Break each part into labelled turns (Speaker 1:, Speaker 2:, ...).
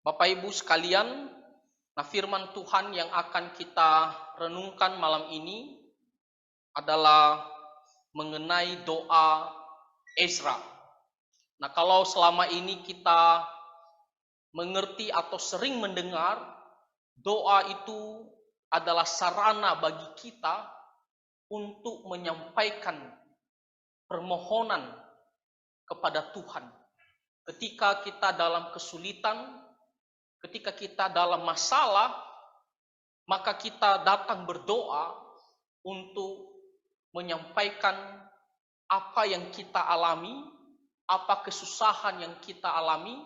Speaker 1: Bapak Ibu sekalian, firman Tuhan yang akan kita renungkan malam ini adalah mengenai doa Ezra. Kalau selama ini kita mengerti atau sering mendengar, doa itu adalah sarana bagi kita untuk menyampaikan permohonan kepada Tuhan. Ketika kita dalam kesulitan, ketika kita dalam masalah, maka kita datang berdoa untuk menyampaikan apa yang kita alami, apa kesusahan yang kita alami,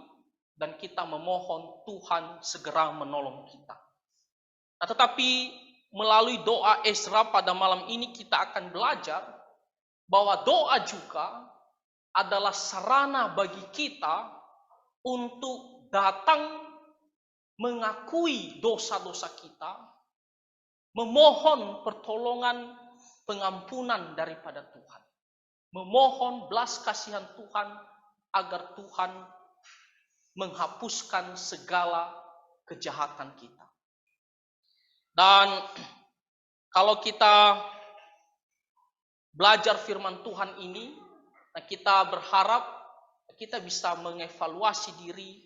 Speaker 1: dan kita memohon Tuhan segera menolong kita. Tetapi melalui doa Ezra pada malam ini kita akan belajar bahwa doa juga adalah sarana bagi kita untuk datang mengakui dosa-dosa kita, memohon pertolongan pengampunan daripada Tuhan, memohon belas kasihan Tuhan agar Tuhan menghapuskan segala kejahatan kita. Dan kalau kita belajar firman Tuhan ini, kita berharap kita bisa mengevaluasi diri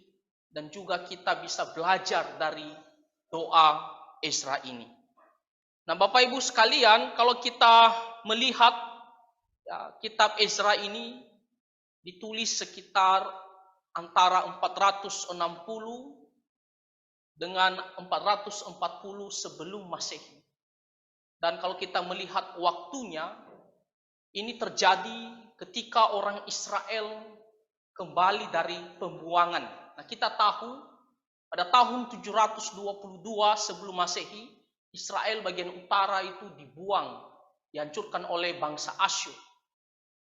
Speaker 1: dan juga kita bisa belajar dari doa Ezra ini. Bapak Ibu sekalian, kalau kita melihat kitab Ezra ini ditulis sekitar antara 460 dengan 440 sebelum Masehi. Dan kalau kita melihat waktunya, ini terjadi ketika orang Israel kembali dari pembuangan. Kita tahu pada tahun 722 sebelum Masehi, Israel bagian utara itu dibuang, dihancurkan oleh bangsa Asyur.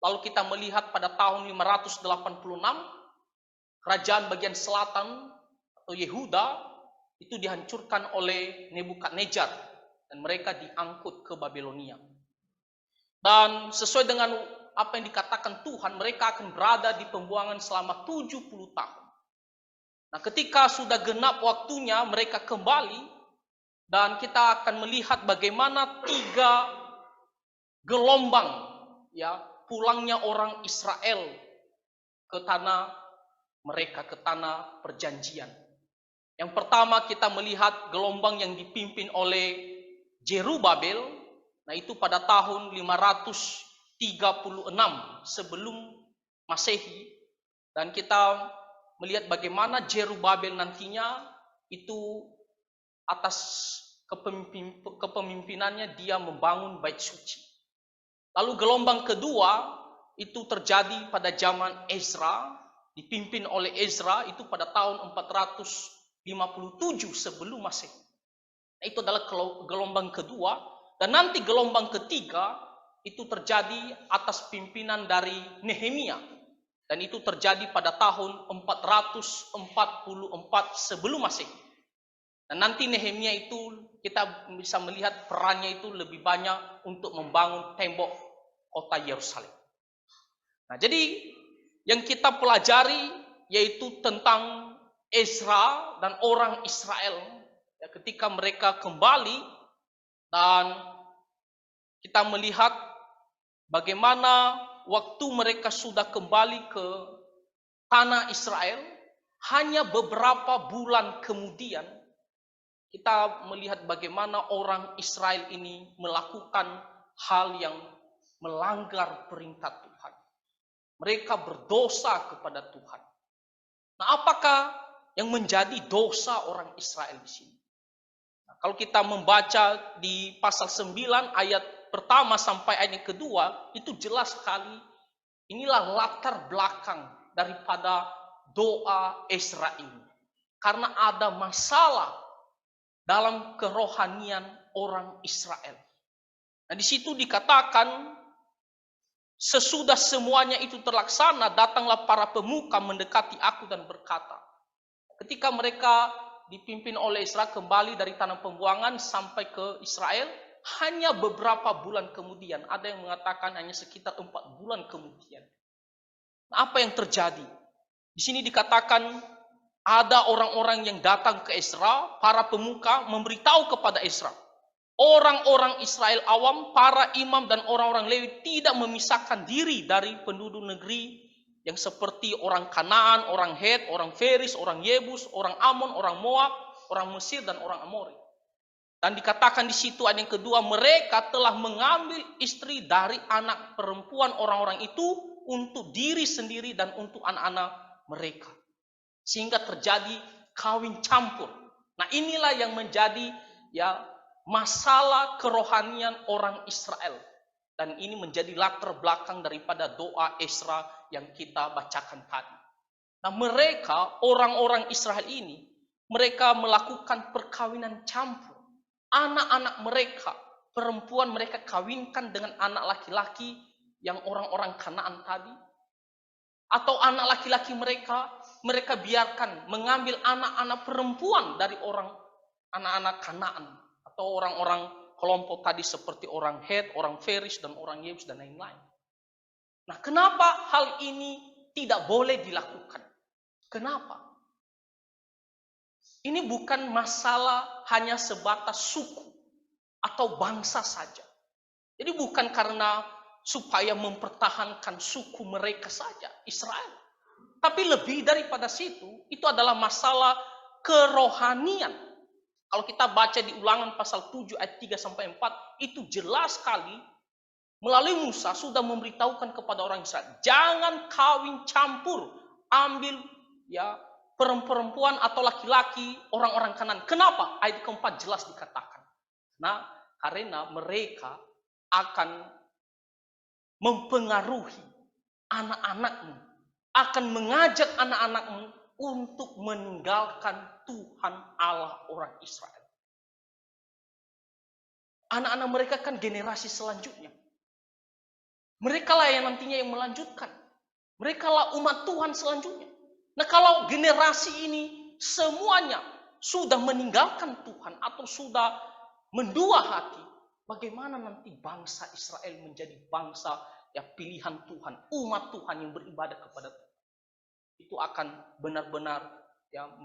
Speaker 1: Lalu kita melihat pada tahun 586, kerajaan bagian selatan atau Yehuda itu dihancurkan oleh Nebukadnezar dan mereka diangkut ke Babilonia. Dan sesuai dengan apa yang dikatakan Tuhan, mereka akan berada di pembuangan selama 70 tahun. Ketika sudah genap waktunya mereka kembali, dan kita akan melihat bagaimana 3 gelombang pulangnya orang Israel ke tanah mereka, ke tanah perjanjian. Yang pertama kita melihat gelombang yang dipimpin oleh Jerubabel, itu pada tahun 536 sebelum Masehi, dan kita melihat bagaimana Jerubabel nantinya itu atas kepemimpinannya dia membangun bait suci. Lalu gelombang kedua itu terjadi pada zaman Ezra, dipimpin oleh Ezra itu pada tahun 457 sebelum Masehi. Itu adalah gelombang kedua. Dan nanti gelombang ketiga itu terjadi atas pimpinan dari Nehemia. Dan itu terjadi pada tahun 444 sebelum Masehi. Dan nanti Nehemia itu kita bisa melihat perannya itu lebih banyak untuk membangun tembok kota Yerusalem. Jadi yang kita pelajari yaitu tentang Ezra dan orang Israel ketika mereka kembali, dan kita melihat bagaimana waktu mereka sudah kembali ke tanah Israel, hanya beberapa bulan kemudian kita melihat bagaimana orang Israel ini melakukan hal yang melanggar perintah Tuhan. Mereka berdosa kepada Tuhan. Apakah yang menjadi dosa orang Israel di sini? Kalau kita membaca di pasal 9 ayat pertama sampai ayat yang kedua, itu jelas sekali inilah latar belakang daripada doa Ezra ini. Karena ada masalah dalam kerohanian orang Israel. Di situ dikatakan, sesudah semuanya itu terlaksana, datanglah para pemuka mendekati aku dan berkata. Ketika mereka dipimpin oleh Ezra kembali dari tanah pembuangan sampai ke Israel, hanya beberapa bulan kemudian, ada yang mengatakan hanya sekitar 4 bulan kemudian. Apa yang terjadi? Di sini dikatakan ada orang-orang yang datang ke Ezra, para pemuka memberitahu kepada Ezra, orang-orang Israel awam, para imam dan orang-orang Lewi tidak memisahkan diri dari penduduk negeri yang seperti orang Kanaan, orang Het, orang Feris, orang Yebus, orang Amon, orang Moab, orang Mesir dan orang Amori. Dan dikatakan di situ ayat yang kedua, mereka telah mengambil istri dari anak perempuan orang-orang itu untuk diri sendiri dan untuk anak-anak mereka. Sehingga terjadi kawin campur. Nah, inilah yang menjadi masalah kerohanian orang Israel. Dan ini menjadi latar belakang daripada doa Ezra yang kita bacakan tadi. Nah, mereka, orang-orang Israel ini, mereka melakukan perkawinan campur. Anak-anak mereka, perempuan mereka kawinkan dengan anak laki-laki yang orang-orang Kanaan tadi. Atau anak laki-laki mereka biarkan mengambil anak-anak perempuan dari anak-anak Kanaan. Atau orang-orang kelompok tadi seperti orang Het, orang Feris, dan orang Yebus, dan lain-lain. Nah, kenapa hal ini tidak boleh dilakukan? Kenapa? Ini bukan masalah hanya sebatas suku atau bangsa saja. Jadi bukan karena supaya mempertahankan suku mereka saja, Israel. Tapi lebih daripada situ, itu adalah masalah kerohanian. Kalau kita baca di Ulangan pasal 7 ayat 3-4, itu jelas sekali melalui Musa sudah memberitahukan kepada orang Israel, jangan kawin campur, ambil perempuan atau laki-laki orang-orang Kanaan. Kenapa? Ayat keempat jelas dikatakan. Nah, karena mereka akan mempengaruhi anak-anakmu, akan mengajak anak-anakmu untuk meninggalkan Tuhan Allah orang Israel. Anak-anak mereka kan generasi selanjutnya. Mereka lah yang nantinya yang melanjutkan. Mereka lah umat Tuhan selanjutnya. Nah, kalau generasi ini semuanya sudah meninggalkan Tuhan atau sudah mendua hati, bagaimana nanti bangsa Israel menjadi bangsa pilihan Tuhan, umat Tuhan yang beribadah kepada Tuhan? Itu akan benar-benar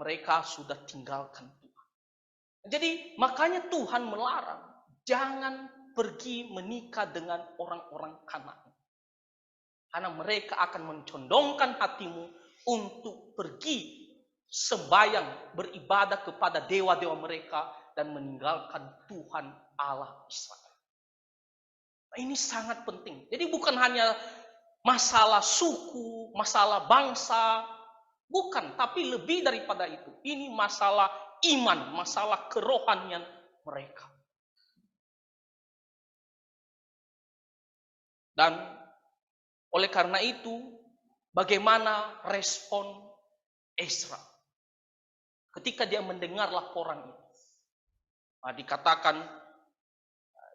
Speaker 1: mereka sudah tinggalkan Tuhan. Jadi makanya Tuhan melarang, jangan pergi menikah dengan orang-orang Kanaan. Karena mereka akan mencondongkan hatimu untuk pergi sembahyang, beribadah kepada dewa-dewa mereka dan meninggalkan Tuhan Allah Israel. Nah, ini sangat penting. Jadi bukan hanya masalah suku, masalah bangsa, bukan, tapi lebih daripada itu. Ini masalah iman, masalah kerohanian mereka. Dan oleh karena itu, bagaimana respon Ezra ketika dia mendengar laporan itu? Nah, dikatakan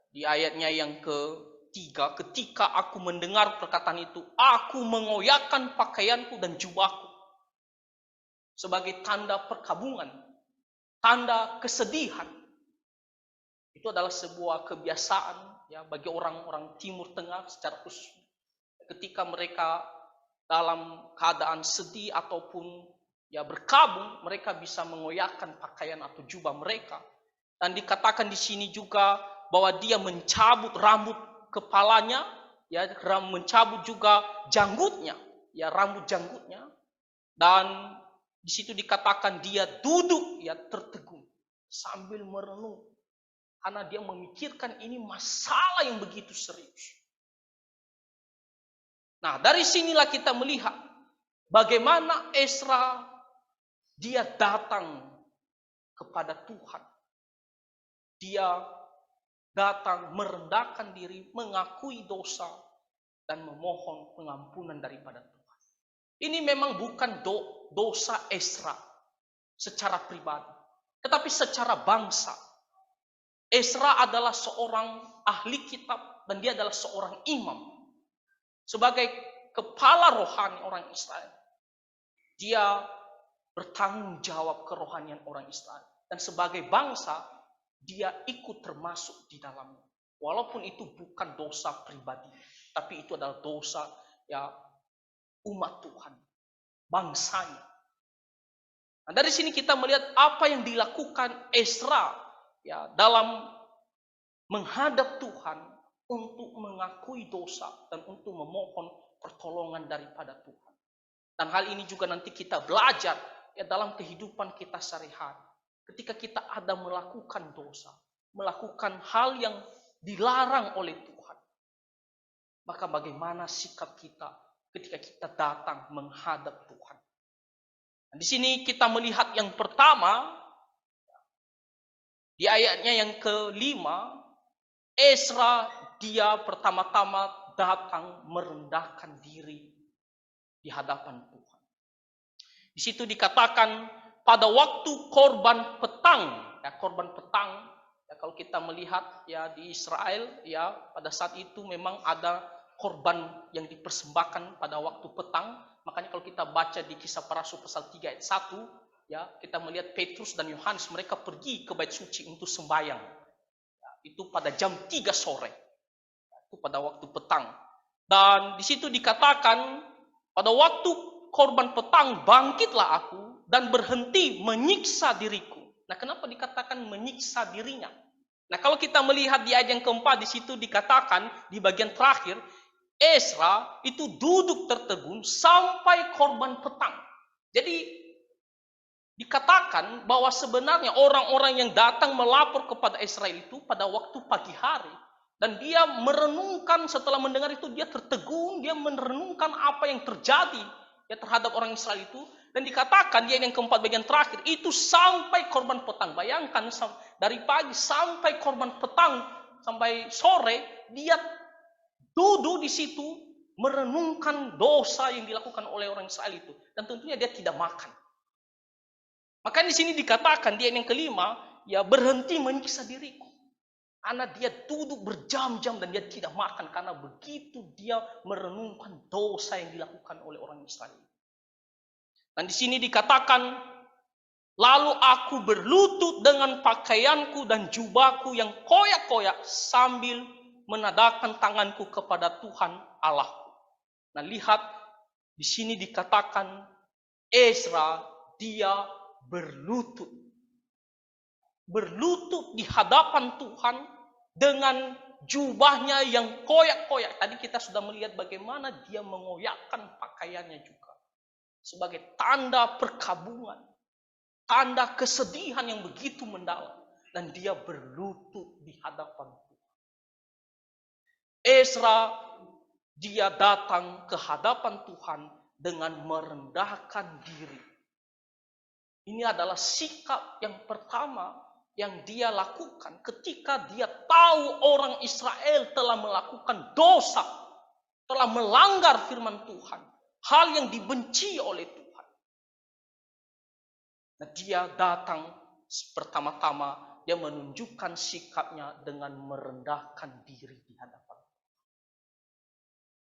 Speaker 1: di ayatnya yang ketiga, ketika aku mendengar perkataan itu, aku mengoyakkan pakaianku dan jubahku sebagai tanda perkabungan, tanda kesedihan. Itu adalah sebuah kebiasaan bagi orang-orang Timur Tengah secara khusus. Ketika mereka dalam keadaan sedih ataupun berkabung, mereka bisa mengoyakkan pakaian atau jubah mereka. Dan dikatakan di sini juga bahwa dia mencabut rambut kepalanya, mencabut juga janggutnya, rambut janggutnya. Dan di situ dikatakan dia duduk tertegun sambil merenung karena dia memikirkan ini masalah yang begitu serius. Nah, dari sinilah kita melihat bagaimana Ezra dia datang kepada Tuhan. Dia datang merendahkan diri, mengakui dosa dan memohon pengampunan daripada Tuhan. Ini memang bukan dosa Ezra secara pribadi, tetapi secara bangsa. Ezra adalah seorang ahli kitab dan dia adalah seorang imam. Sebagai kepala rohani orang Israel, dia bertanggung jawab kerohanian orang Israel. Dan sebagai bangsa, dia ikut termasuk di dalamnya. Walaupun itu bukan dosa pribadi, tapi itu adalah dosa umat Tuhan, bangsanya. Nah, dari sini kita melihat apa yang dilakukan Ezra ya dalam menghadap Tuhan untuk mengakui dosa dan untuk memohon pertolongan daripada Tuhan. Dan hal ini juga nanti kita belajar ya dalam kehidupan kita sehari-hari. Ketika kita ada melakukan dosa, melakukan hal yang dilarang oleh Tuhan, maka bagaimana sikap kita ketika kita datang menghadap Tuhan? Nah, di sini kita melihat yang pertama, di ayatnya yang kelima, Ezra dia pertama-tama datang merendahkan diri di hadapan Tuhan. Di situ dikatakan pada waktu korban petang, ya korban petang, ya kalau kita melihat ya di Israel ya pada saat itu memang ada korban yang dipersembahkan pada waktu petang. Makanya kalau kita baca di Kisah Para Rasul pasal 3 ayat 1, ya kita melihat Petrus dan Yohanes mereka pergi ke bait suci untuk sembahyang. Ya, itu pada jam 3 sore. Ya, itu pada waktu petang. Dan di situ dikatakan pada waktu korban petang bangkitlah aku dan berhenti menyiksa diriku. Nah, kenapa dikatakan menyiksa dirinya? Nah, kalau kita melihat di ayat yang keempat di situ dikatakan di bagian terakhir Ezra itu duduk tertegun sampai korban petang. Jadi dikatakan bahwa sebenarnya orang-orang yang datang melapor kepada Ezra itu pada waktu pagi hari. Dan dia merenungkan setelah mendengar itu dia tertegun, dia merenungkan apa yang terjadi ya terhadap orang Israel itu. Dan dikatakan dia yang keempat bagian terakhir itu sampai korban petang. Bayangkan dari pagi sampai korban petang sampai sore dia duduk di situ merenungkan dosa yang dilakukan oleh orang Israel itu. Dan tentunya dia tidak makan. Maka di sini dikatakan dia yang kelima, ya berhenti menyiksa diriku. Karena dia duduk berjam-jam dan dia tidak makan. Karena begitu dia merenungkan dosa yang dilakukan oleh orang Israel. Dan di sini dikatakan, lalu aku berlutut dengan pakaianku dan jubahku yang koyak-koyak sambil menadahkan tanganku kepada Tuhan Allahku. Nah, lihat di sini dikatakan Ezra dia berlutut di hadapan Tuhan dengan jubahnya yang koyak-koyak. Tadi kita sudah melihat bagaimana dia mengoyakkan pakaiannya juga sebagai tanda perkabungan, tanda kesedihan yang begitu mendalam, dan dia berlutut di hadapan Tuhan. Ezra dia datang ke hadapan Tuhan dengan merendahkan diri. Ini adalah sikap yang pertama yang dia lakukan ketika dia tahu orang Israel telah melakukan dosa, telah melanggar firman Tuhan, hal yang dibenci oleh Tuhan. Nah, dia datang pertama-tama dia menunjukkan sikapnya dengan merendahkan diri di hadapan.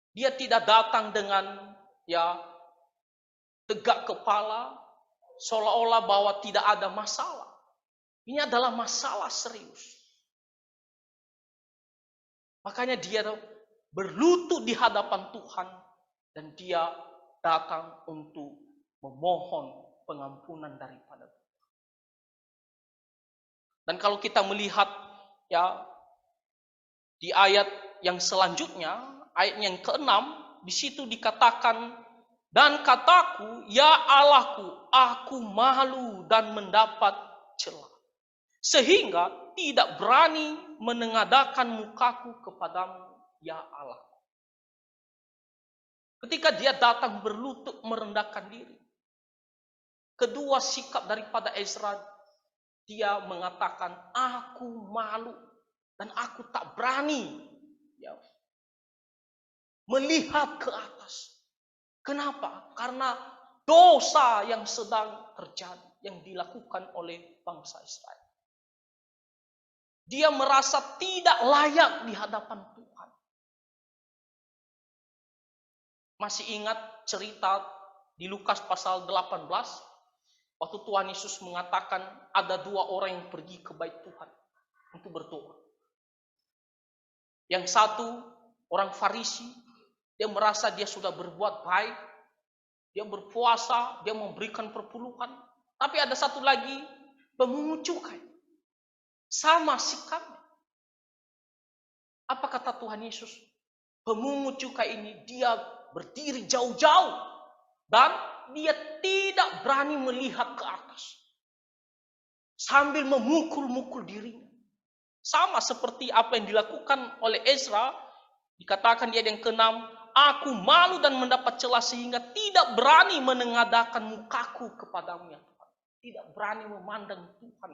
Speaker 1: Dia tidak datang dengan ya tegak kepala seolah-olah bahwa tidak ada masalah. Ini adalah masalah serius. Makanya dia berlutut di hadapan Tuhan dan dia datang untuk memohon pengampunan daripada Tuhan. Dan kalau kita melihat ya di ayat yang selanjutnya, ayat yang ke-6, di situ dikatakan, dan kataku, ya Allahku, aku malu dan mendapat celah, sehingga tidak berani menengadakan mukaku kepadamu, ya Allah. Ketika dia datang berlutut merendahkan diri, kedua sikap daripada Ezra, dia mengatakan, aku malu dan aku tak berani ya, melihat ke atas. Kenapa? Karena dosa yang sedang terjadi, yang dilakukan oleh bangsa Israel. Dia merasa tidak layak di hadapan Tuhan. Masih ingat cerita di Lukas pasal 18? Waktu Tuhan Yesus mengatakan ada dua orang yang pergi ke bait Tuhan untuk berdoa. Yang satu orang Farisi, dia merasa dia sudah berbuat baik, dia berpuasa, dia memberikan perpuluhan, Tapi ada satu lagi, pemungut cukai. Sama sikapnya. Apa kata Tuhan Yesus? Pemungut cukai ini dia berdiri jauh-jauh dan dia tidak berani melihat ke atas sambil memukul-mukul dirinya. Sama seperti apa yang dilakukan oleh Ezra, dikatakan di ayat yang ke-6, aku malu dan mendapat celah sehingga tidak berani menengadahkan mukaku kepadamu ya Tuhan. Tidak berani memandang Tuhan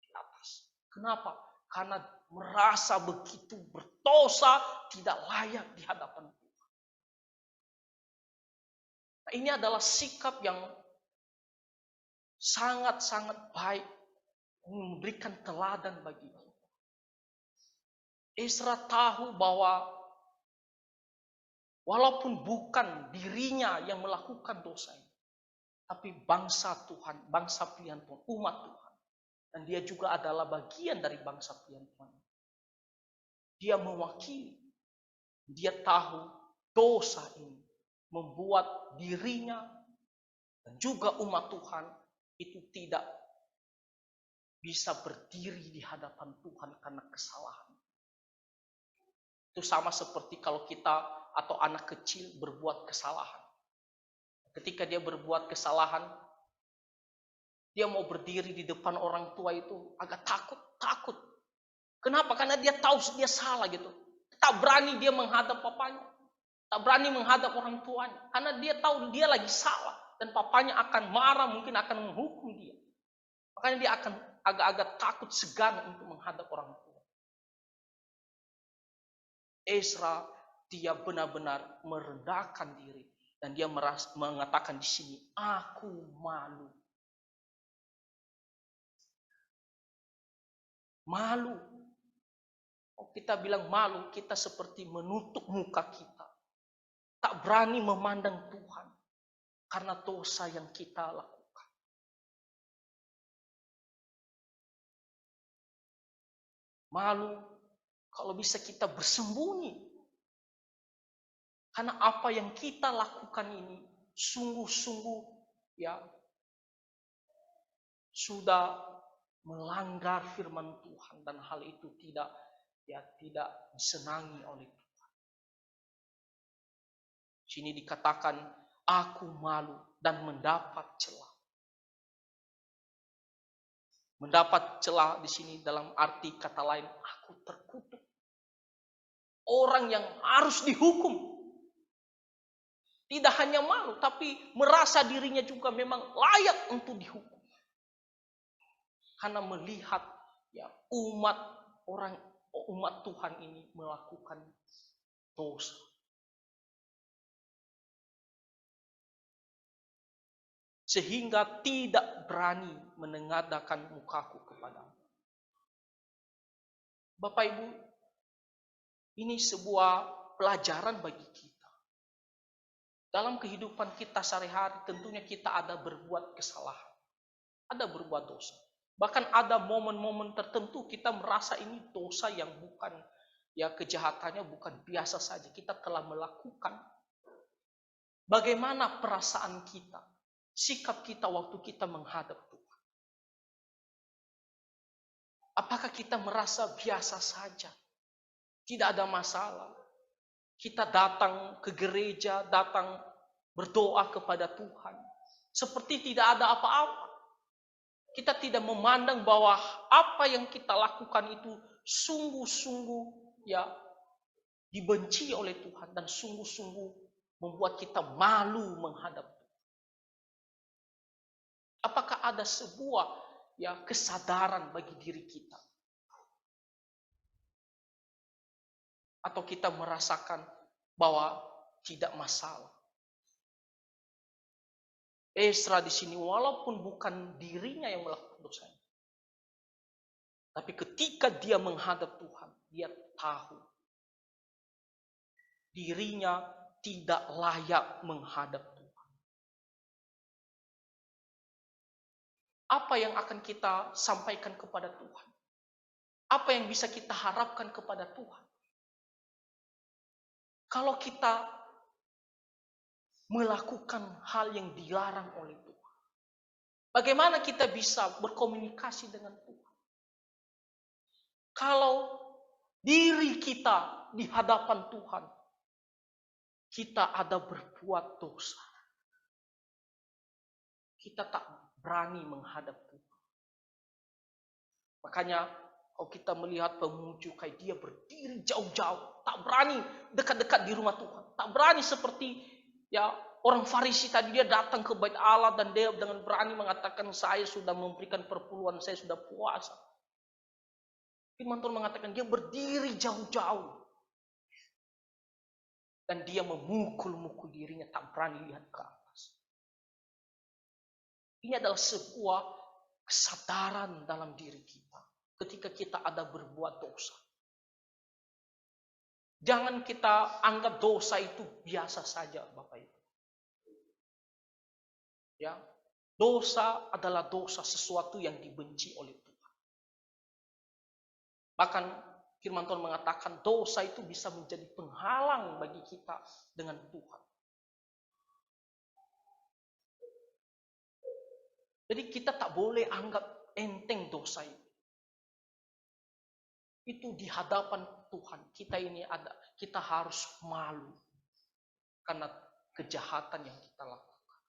Speaker 1: di atas. Kenapa? Karena merasa begitu berdosa, tidak layak di hadapan Tuhan. Nah, ini adalah sikap yang sangat-sangat baik, memberikan teladan bagi kita. Ezra tahu bahwa walaupun bukan dirinya yang melakukan dosa ini, tapi bangsa Tuhan, bangsa pilihan Tuhan, umat Tuhan. Dan dia juga adalah bagian dari bangsa pilihan Tuhan. Dia mewakili, dia tahu dosa ini membuat dirinya dan juga umat Tuhan itu tidak bisa berdiri di hadapan Tuhan karena kesalahan. Itu sama seperti kalau kita atau anak kecil berbuat kesalahan. Ketika dia berbuat kesalahan, dia mau berdiri di depan orang tua itu agak takut. Kenapa? Karena dia tahu dia salah gitu. Tak berani dia menghadap papanya. Tak berani menghadap orang tuanya. Karena dia tahu dia lagi salah. Dan papanya akan marah, mungkin akan menghukum dia. Makanya dia akan agak-agak takut, segan untuk menghadap orang tua. Ezra, dia benar-benar merendahkan diri. Dan dia mengatakan di sini, aku malu. Malu. Oh, kita bilang malu, kita seperti menutup muka kita. Tak berani memandang Tuhan. Karena dosa yang kita lakukan. Malu, kalau bisa kita bersembunyi. Karena apa yang kita lakukan ini sungguh-sungguh ya sudah melanggar firman Tuhan dan hal itu tidak disenangi oleh Tuhan. Sini dikatakan aku malu dan mendapat celah. Mendapat celah di sini dalam arti kata lain aku terkutuk. Orang yang harus dihukum. Tidak hanya malu, tapi merasa dirinya juga memang layak untuk dihukum. Karena melihat ya umat Tuhan ini melakukan dosa. Sehingga tidak berani menengadahkan mukaku kepadamu. Bapak Ibu, ini sebuah pelajaran bagi kita. Dalam kehidupan kita sehari-hari tentunya kita ada berbuat kesalahan. Ada berbuat dosa. Bahkan ada momen-momen tertentu kita merasa ini dosa yang bukan, ya kejahatannya bukan biasa saja. Kita telah melakukan. Bagaimana perasaan kita, sikap kita waktu kita menghadap Tuhan? Apakah kita merasa biasa saja? Tidak ada masalah. Kita datang ke gereja, datang berdoa kepada Tuhan. Seperti tidak ada apa-apa. Kita tidak memandang bahwa apa yang kita lakukan itu sungguh-sungguh ya dibenci oleh Tuhan dan sungguh-sungguh membuat kita malu menghadap Tuhan. Apakah ada sebuah ya kesadaran bagi diri kita? Atau kita merasakan bahwa tidak masalah. Ezra di sini walaupun bukan dirinya yang melakukan dosa, tapi ketika dia menghadap Tuhan, dia tahu dirinya tidak layak menghadap Tuhan. Apa yang akan kita sampaikan kepada Tuhan? Apa yang bisa kita harapkan kepada Tuhan? Kalau kita melakukan hal yang dilarang oleh Tuhan. Bagaimana kita bisa berkomunikasi dengan Tuhan? Kalau diri kita di hadapan Tuhan, kita ada berbuat dosa. Kita tak berani menghadap Tuhan. Makanya kalau kita melihat pemuju kayak dia berdiri jauh-jauh, tak berani dekat-dekat di rumah Tuhan. Tak berani seperti ya orang Farisi tadi, dia datang ke bait Allah dan dia dengan berani mengatakan saya sudah memberikan perpuluhan, saya sudah puasa. Firman Tuhan mengatakan dia berdiri jauh-jauh. Dan dia memukul-mukul dirinya, tak berani lihat ke atas. Ini adalah sebuah kesadaran dalam diri kita. Ketika kita ada berbuat dosa. Jangan kita anggap dosa itu biasa saja, Bapak Ibu. Ya, dosa adalah dosa, sesuatu yang dibenci oleh Tuhan. Bahkan firman Tuhan mengatakan dosa itu bisa menjadi penghalang bagi kita dengan Tuhan. Jadi kita tak boleh anggap enteng dosa itu. Itu di hadapan Tuhan. Kita harus malu karena kejahatan yang kita lakukan.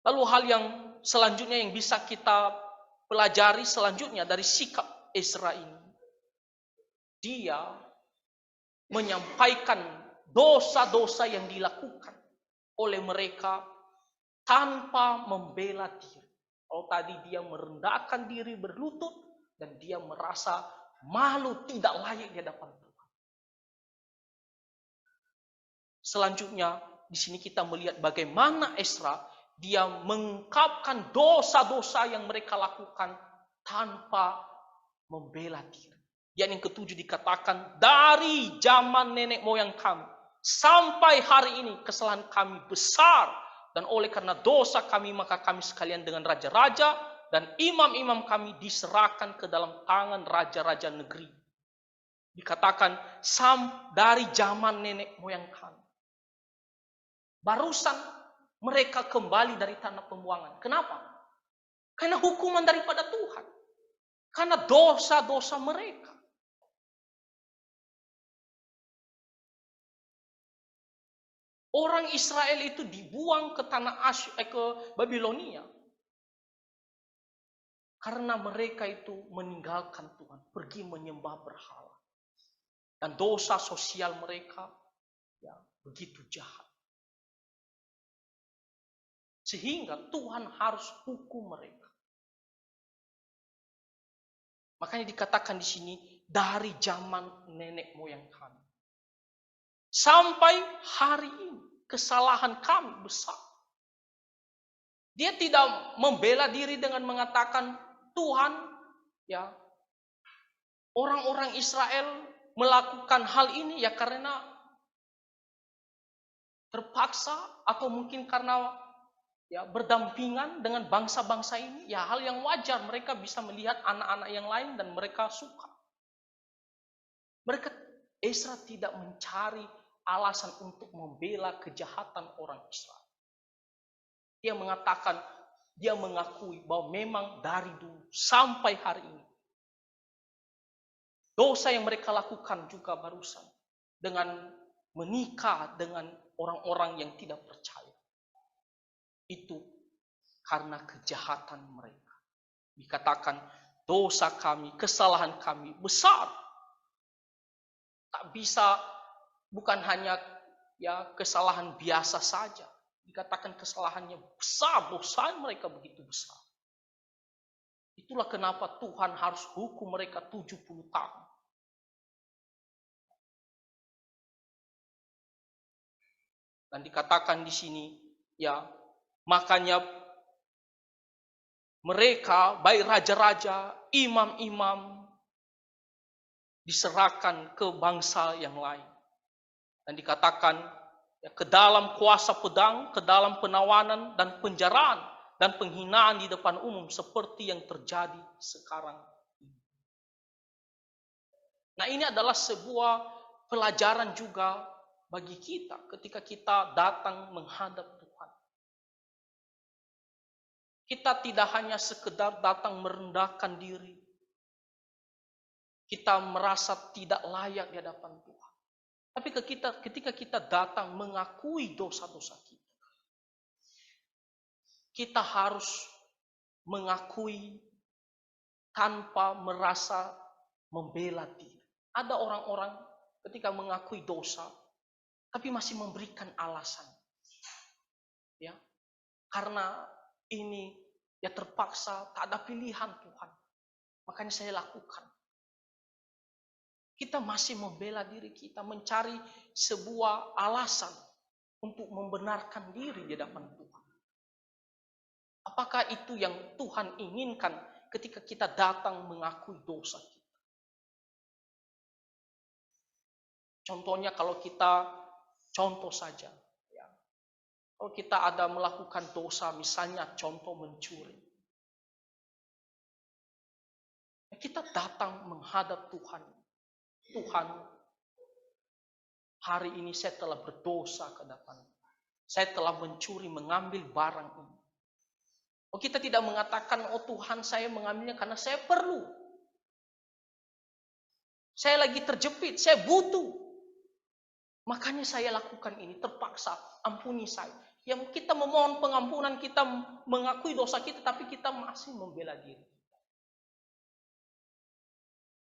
Speaker 1: Lalu hal yang selanjutnya yang bisa kita pelajari selanjutnya dari sikap Ezra ini. Dia menyampaikan dosa-dosa yang dilakukan oleh mereka tanpa membela diri. Kalau tadi dia merendahkan diri berlutut dan dia merasa malu tidak layak di hadapan Tuhan. Selanjutnya di sini kita melihat bagaimana Ezra dia mengungkapkan dosa-dosa yang mereka lakukan tanpa membela diri. Yang ketujuh dikatakan dari zaman nenek moyang kami sampai hari ini kesalahan kami besar. Dan oleh karena dosa kami, maka kami sekalian dengan raja-raja dan imam-imam kami diserahkan ke dalam tangan raja-raja negeri. Dikatakan dari zaman nenek moyang kami. Barusan mereka kembali dari tanah pembuangan. Kenapa? Karena hukuman daripada Tuhan. Karena dosa-dosa mereka. Orang Israel itu dibuang ke tanah ke Babilonia. Karena mereka itu meninggalkan Tuhan, pergi menyembah berhala. Dan dosa sosial mereka ya begitu jahat. Sehingga Tuhan harus hukum mereka. Makanya dikatakan di sini dari zaman nenek moyang kami. Sampai hari ini kesalahan kami besar. Dia tidak membela diri dengan mengatakan Tuhan, ya orang-orang Israel melakukan hal ini ya karena terpaksa atau mungkin karena ya berdampingan dengan bangsa-bangsa ini, ya hal yang wajar, mereka bisa melihat anak-anak yang lain dan mereka suka. Ezra tidak mencari alasan untuk membela kejahatan orang Israel. Dia mengatakan, dia mengakui bahwa memang dari dulu sampai hari ini dosa yang mereka lakukan juga barusan dengan menikah dengan orang-orang yang tidak percaya. Itu karena kejahatan mereka. Dikatakan dosa kami, kesalahan kami besar. Tak bisa, bukan hanya ya kesalahan biasa saja. Dikatakan kesalahannya besar, dosa mereka begitu besar. Itulah kenapa Tuhan harus hukum mereka 70 tahun. Dan dikatakan di sini, ya makanya mereka, baik raja-raja, imam-imam, diserahkan ke bangsa yang lain. Dan dikatakan ya, ke dalam kuasa pedang, ke dalam penawanan dan penjaraan dan penghinaan di depan umum seperti yang terjadi sekarang ini. Nah, ini adalah sebuah pelajaran juga bagi kita ketika kita datang menghadap Tuhan. Kita tidak hanya sekedar datang merendahkan diri. Kita merasa tidak layak di hadapan Tuhan. Tapi ketika kita datang mengakui dosa-dosa kita, kita harus mengakui tanpa merasa membela diri. Ada orang-orang ketika mengakui dosa, tapi masih memberikan alasan. Ya, karena ini ya terpaksa, tak ada pilihan Tuhan. Makanya saya lakukan. Kita masih membela diri kita, mencari sebuah alasan untuk membenarkan diri di hadapan Tuhan. Apakah itu yang Tuhan inginkan ketika kita datang mengakui dosa kita? Contohnya kalau kita, contoh saja, ya. Kalau kita ada melakukan dosa, misalnya contoh mencuri. Kita datang menghadap Tuhan. Tuhan, hari ini saya telah berdosa ke depan. Saya telah mencuri, mengambil barang ini. Oh, kita tidak mengatakan, oh Tuhan saya mengambilnya karena saya perlu. Saya lagi terjepit, saya butuh. Makanya saya lakukan ini, terpaksa, ampuni saya. Yang kita memohon pengampunan, kita mengakui dosa kita, tapi kita masih membela diri.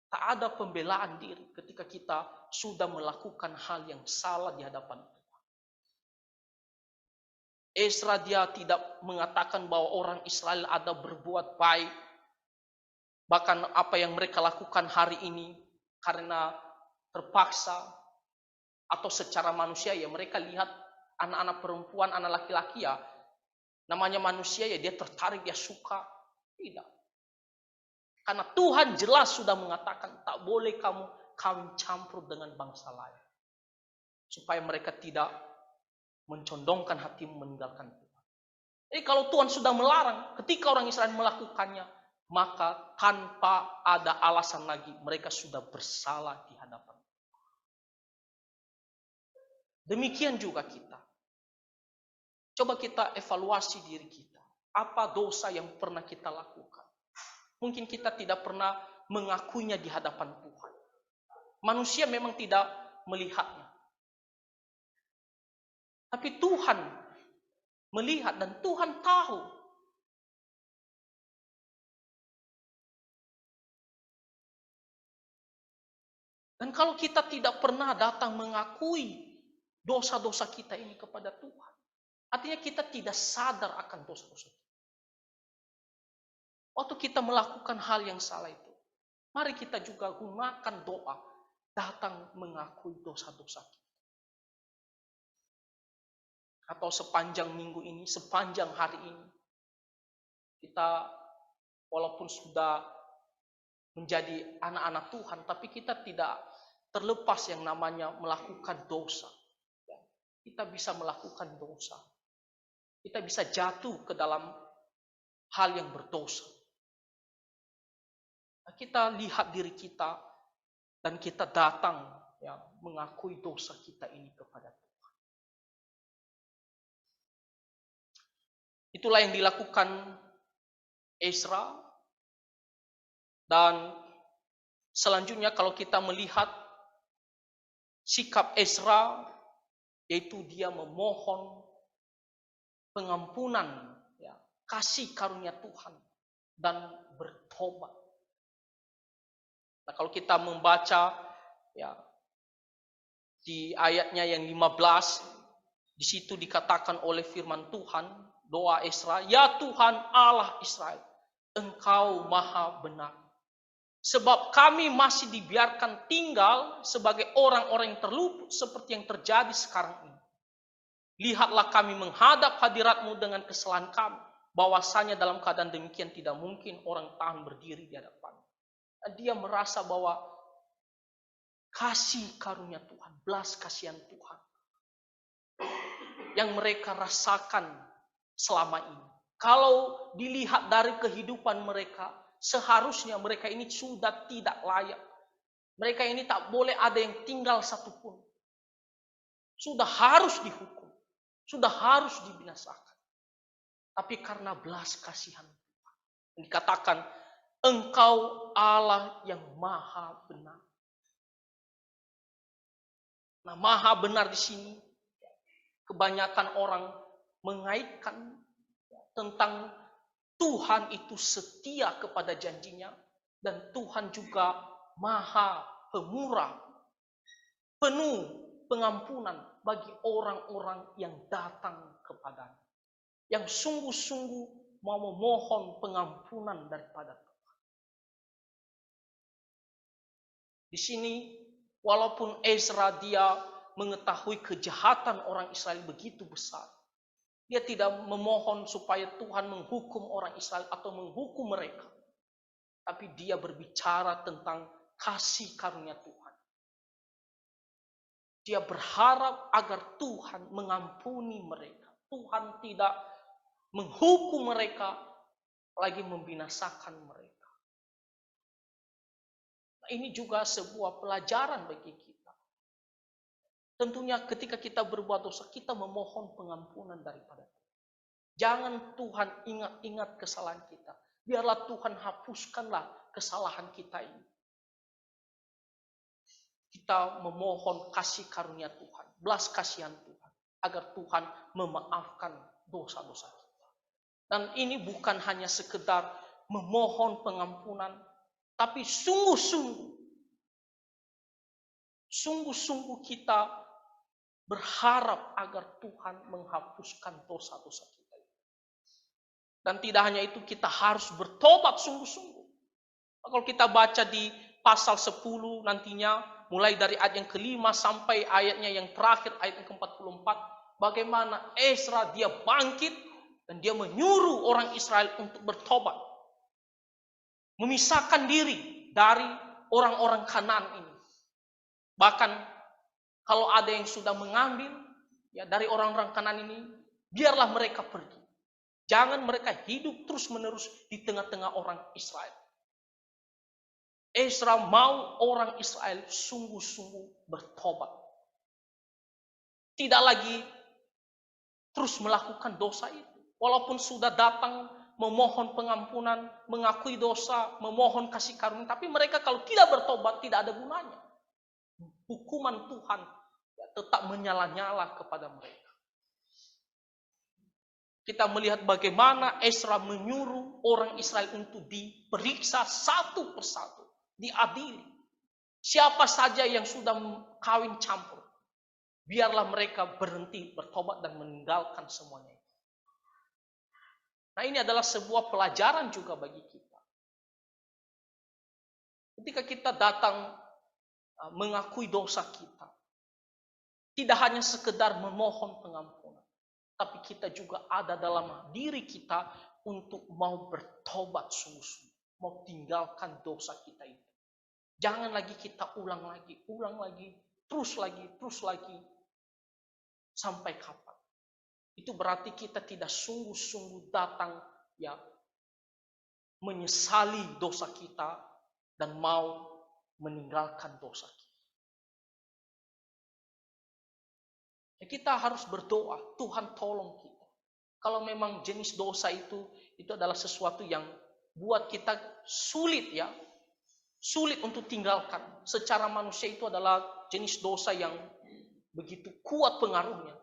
Speaker 1: Tak ada pembelaan diri ketika kita sudah melakukan hal yang salah di hadapan Tuhan. Ezra dia tidak mengatakan bahwa orang Israel ada berbuat baik. Bahkan apa yang mereka lakukan hari ini karena terpaksa atau secara manusia ya mereka lihat anak-anak perempuan, anak laki-laki ya namanya manusia ya dia tertarik, dia suka. Tidak. Karena Tuhan jelas sudah mengatakan tak boleh kamu kawin campur dengan bangsa lain. Supaya mereka tidak mencondongkan hatimu meninggalkan Tuhan. Jadi kalau Tuhan sudah melarang, ketika orang Israel melakukannya, maka tanpa ada alasan lagi mereka sudah bersalah di hadapan Tuhan. Demikian juga kita. Coba kita evaluasi diri kita. Apa dosa yang pernah kita lakukan? Mungkin kita tidak pernah mengakuinya di hadapan Tuhan. Manusia memang tidak melihatnya. Tapi Tuhan melihat dan Tuhan tahu. Dan kalau kita tidak pernah datang mengakui dosa-dosa kita ini kepada Tuhan, artinya kita tidak sadar akan dosa-dosa kita. Waktu kita melakukan hal yang salah itu, mari kita juga gunakan doa, datang mengakui dosa-dosa kita. Atau sepanjang minggu ini, sepanjang hari ini, kita walaupun sudah menjadi anak-anak Tuhan, tapi kita tidak terlepas yang namanya melakukan dosa. Kita bisa melakukan dosa. Kita bisa jatuh ke dalam hal yang berdosa. Kita lihat diri kita dan kita datang ya, mengakui dosa kita ini kepada Tuhan. Itulah yang dilakukan Ezra. Dan selanjutnya kalau kita melihat sikap Ezra, yaitu dia memohon pengampunan, ya, kasih karunia Tuhan dan bertobat. Nah, kalau kita membaca ya di ayatnya yang 15, di situ dikatakan oleh firman Tuhan, doa Ezra, ya Tuhan Allah Israel, Engkau maha benar. Sebab kami masih dibiarkan tinggal sebagai orang-orang yang terluput seperti yang terjadi sekarang ini. Lihatlah kami menghadap hadirat-Mu dengan kesalahan kami, bahwasanya dalam keadaan demikian tidak mungkin orang tahan berdiri di hadapan. Dia merasa bahwa kasih karunia Tuhan, belas kasihan Tuhan yang mereka rasakan selama ini. Kalau dilihat dari kehidupan mereka, seharusnya mereka ini sudah tidak layak. Mereka ini tak boleh ada yang tinggal satupun. Sudah harus dihukum. Sudah harus dibinasakan. tapi karena belas kasihan Tuhan. Dikatakan, Engkau Allah yang maha benar. Nah, maha benar di sini, kebanyakan orang mengaitkan tentang Tuhan itu setia kepada janjinya, dan Tuhan juga maha pemurah, penuh pengampunan bagi orang-orang yang datang kepadanya, yang sungguh-sungguh mau memohon pengampunan daripada Tuhan. Di sini, walaupun Ezra dia mengetahui kejahatan orang Israel begitu besar, dia tidak memohon supaya Tuhan menghukum orang Israel atau menghukum mereka. Tapi dia berbicara tentang kasih karunia Tuhan. Dia berharap agar Tuhan mengampuni mereka. Tuhan tidak menghukum mereka, lagi membinasakan mereka. Nah, ini juga sebuah pelajaran bagi kita. Tentunya ketika kita berbuat dosa, kita memohon pengampunan daripada Tuhan. Jangan Tuhan ingat-ingat kesalahan kita. Biarlah Tuhan hapuskanlah kesalahan kita ini. Kita memohon kasih karunia Tuhan, belas kasihan Tuhan, agar Tuhan memaafkan dosa-dosa kita. Dan ini bukan hanya sekedar memohon pengampunan, tapi sungguh-sungguh kita berharap agar Tuhan menghapuskan dosa-dosa kita. Dan tidak hanya itu, kita harus bertobat sungguh-sungguh. Kalau kita baca di pasal 10 nantinya, mulai dari ayat yang kelima sampai ayatnya yang terakhir, ayat yang ke-44, bagaimana Ezra dia bangkit dan dia menyuruh orang Israel untuk bertobat. Memisahkan diri dari orang-orang Kanaan ini. Bahkan kalau ada yang sudah mengambil ya dari orang-orang Kanaan ini, biarlah mereka pergi. Jangan mereka hidup terus-menerus di tengah-tengah orang Israel. Ezra mau orang Israel sungguh-sungguh bertobat. Tidak lagi terus melakukan dosa itu. Walaupun sudah datang memohon pengampunan, mengakui dosa, memohon kasih karunia, tapi mereka kalau tidak bertobat tidak ada gunanya. Hukuman Tuhan tetap menyala-nyala kepada mereka. Kita melihat bagaimana Ezra menyuruh orang Israel untuk diperiksa satu persatu, diadili. Siapa saja yang sudah kawin campur, biarlah mereka berhenti bertobat dan meninggalkan semuanya. Nah, ini adalah sebuah pelajaran juga bagi kita. Ketika kita datang mengakui dosa kita, tidak hanya sekedar memohon pengampunan, tapi kita juga ada dalam diri kita untuk mau bertobat sungguh-sungguh, mau tinggalkan dosa kita itu. Jangan lagi kita ulang lagi, terus lagi, sampai kapan? Itu berarti kita tidak sungguh-sungguh datang ya menyesali dosa kita dan mau meninggalkan dosa kita. Kita harus berdoa, Tuhan tolong kita. Kalau memang jenis dosa itu adalah sesuatu yang buat kita sulit untuk tinggalkan. Secara manusia itu adalah jenis dosa yang begitu kuat pengaruhnya.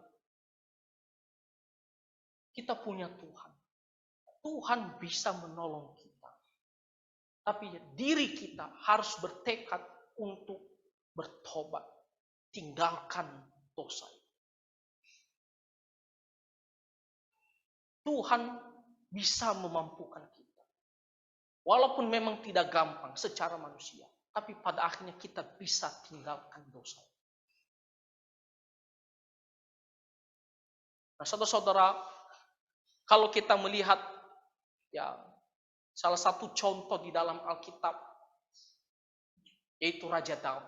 Speaker 1: Kita punya Tuhan. Tuhan bisa menolong kita. Tapi diri kita harus bertekad untuk bertobat, tinggalkan dosa. Tuhan bisa memampukan kita. Walaupun memang tidak gampang secara manusia, tapi pada akhirnya kita bisa tinggalkan dosa. Nah, saudara-saudara, kalau kita melihat ya salah satu contoh di dalam Alkitab, yaitu Raja Daud.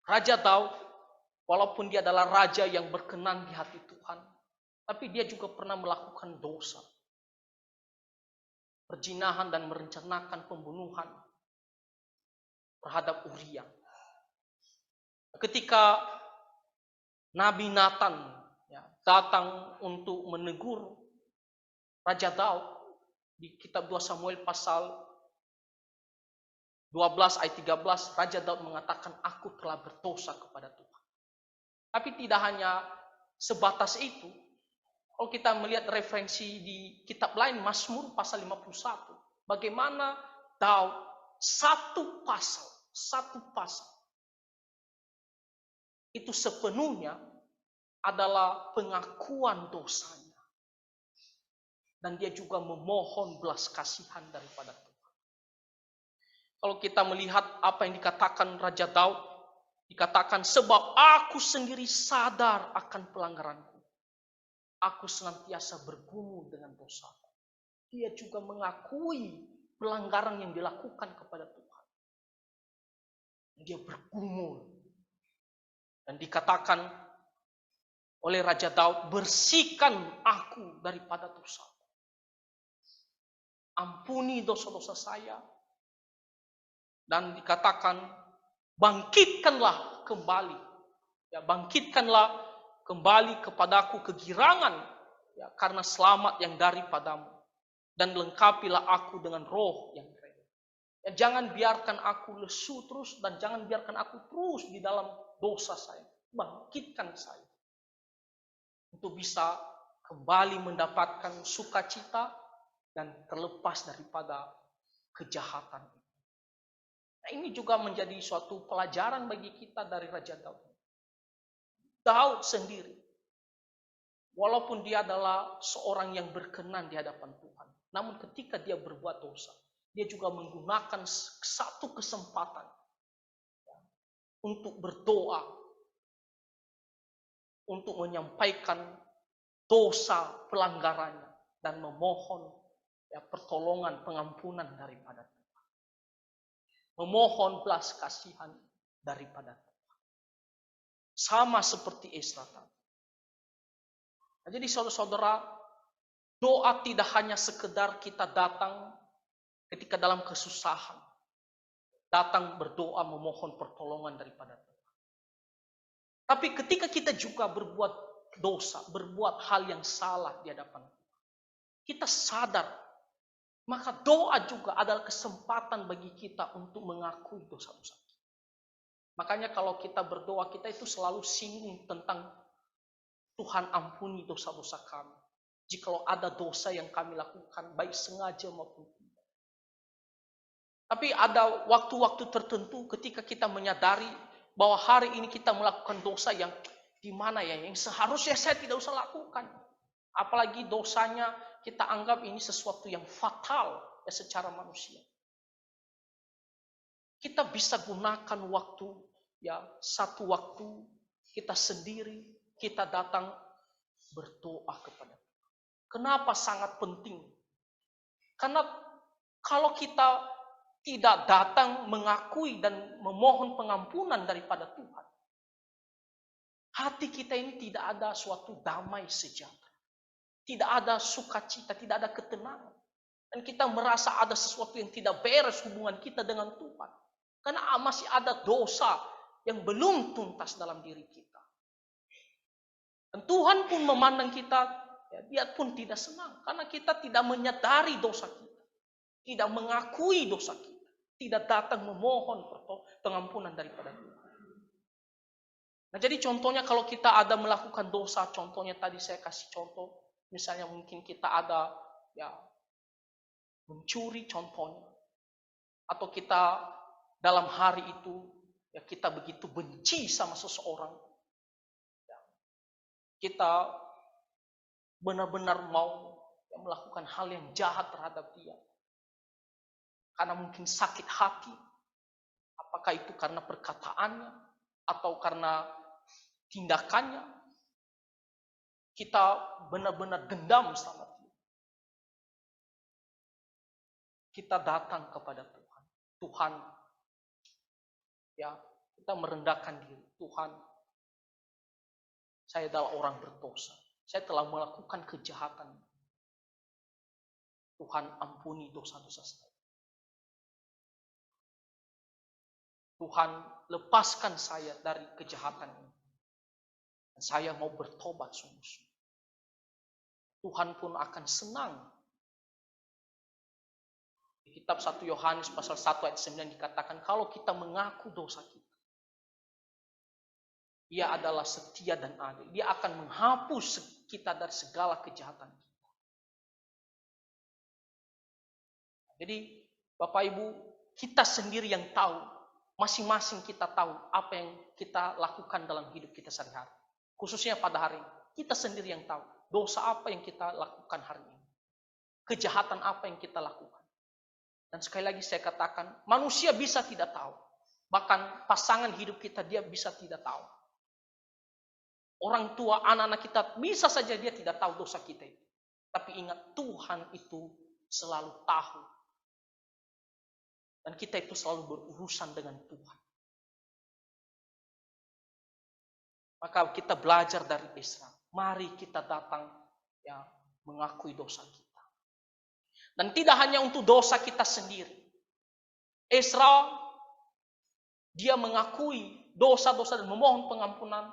Speaker 1: Raja Daud, walaupun dia adalah raja yang berkenan di hati Tuhan, tapi dia juga pernah melakukan dosa. Perzinahan dan merencanakan pembunuhan terhadap Uria. Ketika Nabi Nathan datang untuk menegur Raja Daud di kitab 2 Samuel pasal 12 ayat 13, Raja Daud mengatakan, aku telah berdosa kepada Tuhan. Tapi tidak hanya sebatas itu. Kalau kita melihat referensi di kitab lain, Mazmur pasal 51, bagaimana Daud satu pasal itu sepenuhnya adalah pengakuan dosanya. Dan dia juga memohon belas kasihan daripada Tuhan. Kalau kita melihat apa yang dikatakan Raja Daud, dikatakan, sebab aku sendiri sadar akan pelanggaranku. Aku senantiasa bergumul dengan dosaku. Dia juga mengakui pelanggaran yang dilakukan kepada Tuhan. Dia bergumul. Dan dikatakan oleh Raja Daud, bersihkan aku daripada dosa. Ampuni dosa-dosa saya. Dan dikatakan, bangkitkanlah kembali. Ya, bangkitkanlah kembali kepadaku kegirangan, ya, karena selamat yang daripadamu. Dan lengkapilah aku dengan roh yang keren. Ya, jangan biarkan aku lesu terus, dan jangan biarkan aku terus di dalam dosa saya. Bangkitkan saya. Untuk bisa kembali mendapatkan sukacita dan terlepas daripada kejahatan. Nah, ini juga menjadi suatu pelajaran bagi kita dari Raja Daud. Daud sendiri, walaupun dia adalah seorang yang berkenan di hadapan Tuhan, namun ketika dia berbuat dosa, dia juga menggunakan satu kesempatan untuk berdoa, untuk menyampaikan dosa pelanggarannya dan memohon pertolongan, pengampunan daripada Tuhan. Memohon belas kasihan daripada Tuhan. Sama seperti Ezra tadi. Nah, jadi saudara-saudara, doa tidak hanya sekedar kita datang ketika dalam kesusahan. Datang berdoa memohon pertolongan daripada Tuhan. Tapi ketika kita juga berbuat dosa, berbuat hal yang salah di hadapan Tuhan, kita sadar, maka doa juga adalah kesempatan bagi kita untuk mengakui dosa-dosa kita. Makanya kalau kita berdoa, kita itu selalu singgung tentang Tuhan ampuni dosa-dosa kami. Jikalau ada dosa yang kami lakukan, baik sengaja maupun tidak. Tapi ada waktu-waktu tertentu ketika kita menyadari bahwa hari ini kita melakukan dosa yang di mana ya, yang seharusnya saya tidak usah lakukan. Apalagi dosanya kita anggap ini sesuatu yang fatal ya secara manusia. Kita bisa gunakan waktu, ya satu waktu kita sendiri, kita datang berdoa kepada Tuhan. Kenapa sangat penting? Karena kalau kita tidak datang mengakui dan memohon pengampunan daripada Tuhan, hati kita ini tidak ada suatu damai sejahtera. Tidak ada sukacita, tidak ada ketenangan. Dan kita merasa ada sesuatu yang tidak beres hubungan kita dengan Tuhan. Karena masih ada dosa yang belum tuntas dalam diri kita. Dan Tuhan pun memandang kita, ya, dia pun tidak senang. Karena kita tidak menyadari dosa kita. Tidak mengakui dosa kita. Tidak datang memohon pengampunan daripada Tuhan. Nah, jadi contohnya kalau kita ada melakukan dosa, contohnya tadi saya kasih contoh, misalnya mungkin kita ada ya mencuri contohnya, atau kita dalam hari itu ya kita begitu benci sama seseorang, ya, kita benar-benar mau ya, melakukan hal yang jahat terhadap dia, karena mungkin sakit hati, apakah itu karena perkataannya atau karena tindakannya, kita benar-benar dendam sama dia. Kita datang kepada Tuhan. Tuhan, ya, kita merendahkan diri. Tuhan, saya adalah orang berdosa. Saya telah melakukan kejahatan. Tuhan, ampuni dosa-dosa saya. Tuhan, lepaskan saya dari kejahatan ini. Dan saya mau bertobat sungguh-sungguh. Tuhan pun akan senang. Di kitab 1 Yohanes pasal 1 ayat 9 dikatakan, kalau kita mengaku dosa kita, Dia adalah setia dan adil. Dia akan menghapus kita dari segala kejahatan kita. Jadi Bapak Ibu, kita sendiri yang tahu, masing-masing kita tahu apa yang kita lakukan dalam hidup kita sehari-hari. Khususnya pada hari ini, kita sendiri yang tahu dosa apa yang kita lakukan hari ini. Kejahatan apa yang kita lakukan. Dan sekali lagi saya katakan, manusia bisa tidak tahu. Bahkan pasangan hidup kita dia bisa tidak tahu. Orang tua, anak-anak kita bisa saja dia tidak tahu dosa kita itu. Tapi ingat, Tuhan itu selalu tahu. Dan kita itu selalu berurusan dengan Tuhan. Maka kita belajar dari Ezra. Mari kita datang ya mengakui dosa kita. Dan tidak hanya untuk dosa kita sendiri. Ezra dia mengakui dosa-dosa dan memohon pengampunan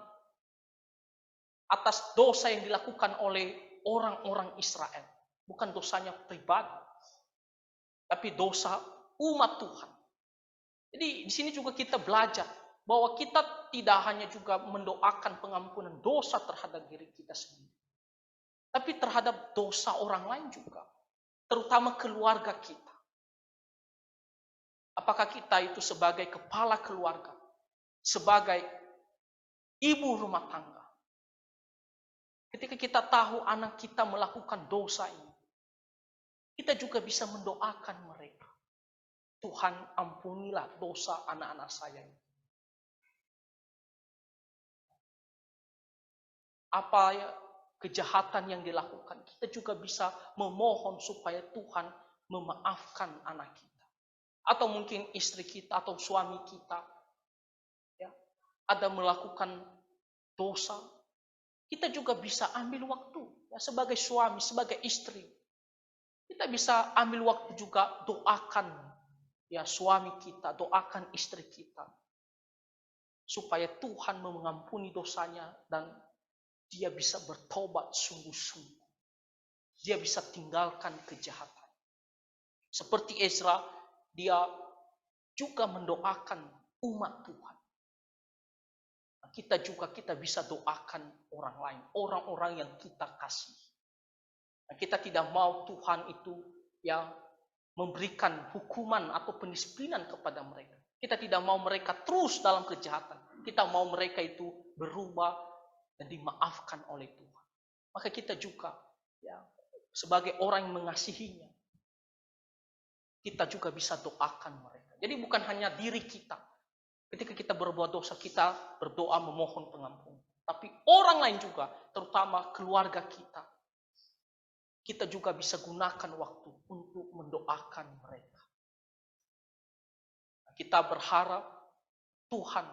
Speaker 1: atas dosa yang dilakukan oleh orang-orang Israel. Bukan dosanya pribadi, tapi dosa umat Tuhan. Jadi di sini juga kita belajar bahwa kita tidak hanya juga mendoakan pengampunan dosa terhadap diri kita sendiri, tapi terhadap dosa orang lain juga, terutama keluarga kita. Apakah kita itu sebagai kepala keluarga, sebagai ibu rumah tangga, ketika kita tahu anak kita melakukan dosa ini, kita juga bisa mendoakan mereka. Tuhan, ampunilah dosa anak-anak saya ini. Apa ya kejahatan yang dilakukan, kita juga bisa memohon supaya Tuhan memaafkan anak kita. Atau mungkin istri kita atau suami kita ya, ada melakukan dosa. Kita juga bisa ambil waktu ya, sebagai suami, sebagai istri. Kita bisa ambil waktu juga doakan ya suami kita, doakan istri kita. Supaya Tuhan mengampuni dosanya dan dia bisa bertobat sungguh-sungguh. Dia bisa tinggalkan kejahatan. Seperti Ezra, dia juga mendoakan umat Tuhan. Kita bisa doakan orang lain, orang-orang yang kita kasih. Kita tidak mau Tuhan itu yang memberikan hukuman atau pendisiplinan kepada mereka. Kita tidak mau mereka terus dalam kejahatan. Kita mau mereka itu berubah dan dimaafkan oleh Tuhan. Maka kita juga ya sebagai orang yang mengasihinya, kita juga bisa doakan mereka. Jadi bukan hanya diri kita. Ketika kita berbuat dosa, kita berdoa memohon pengampunan. Tapi orang lain juga, terutama keluarga kita. Kita juga bisa gunakan waktu untuk mendoakan mereka. Kita berharap Tuhan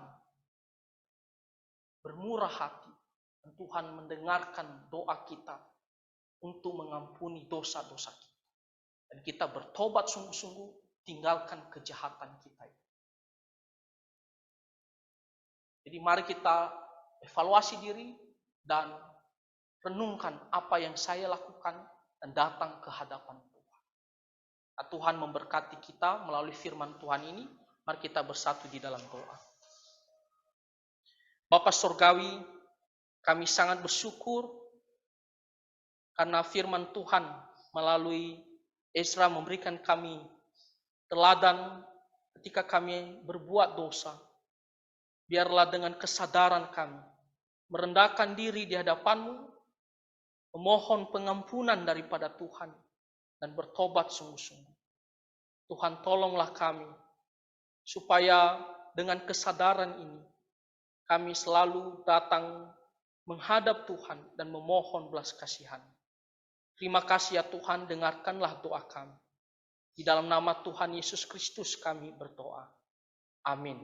Speaker 1: bermurah hati. Dan Tuhan mendengarkan doa kita untuk mengampuni dosa-dosa kita. Dan kita bertobat sungguh-sungguh, tinggalkan kejahatan kita. Jadi mari kita evaluasi diri dan renungkan apa yang saya lakukan dan datang ke hadapan Tuhan. Nah, Tuhan memberkati kita melalui firman Tuhan ini. Mari kita bersatu di dalam doa. Bapa Surgawi, kami sangat bersyukur karena firman Tuhan melalui Ezra memberikan kami teladan ketika kami berbuat dosa. Biarlah dengan kesadaran kami merendahkan diri di hadapan-Mu, memohon pengampunan daripada Tuhan, dan bertobat sungguh-sungguh. Tuhan tolonglah kami, supaya dengan kesadaran ini, kami selalu datang menghadap Tuhan dan memohon belas kasihan. Terima kasih ya Tuhan, dengarkanlah doa kami. Di dalam nama Tuhan Yesus Kristus kami berdoa. Amin.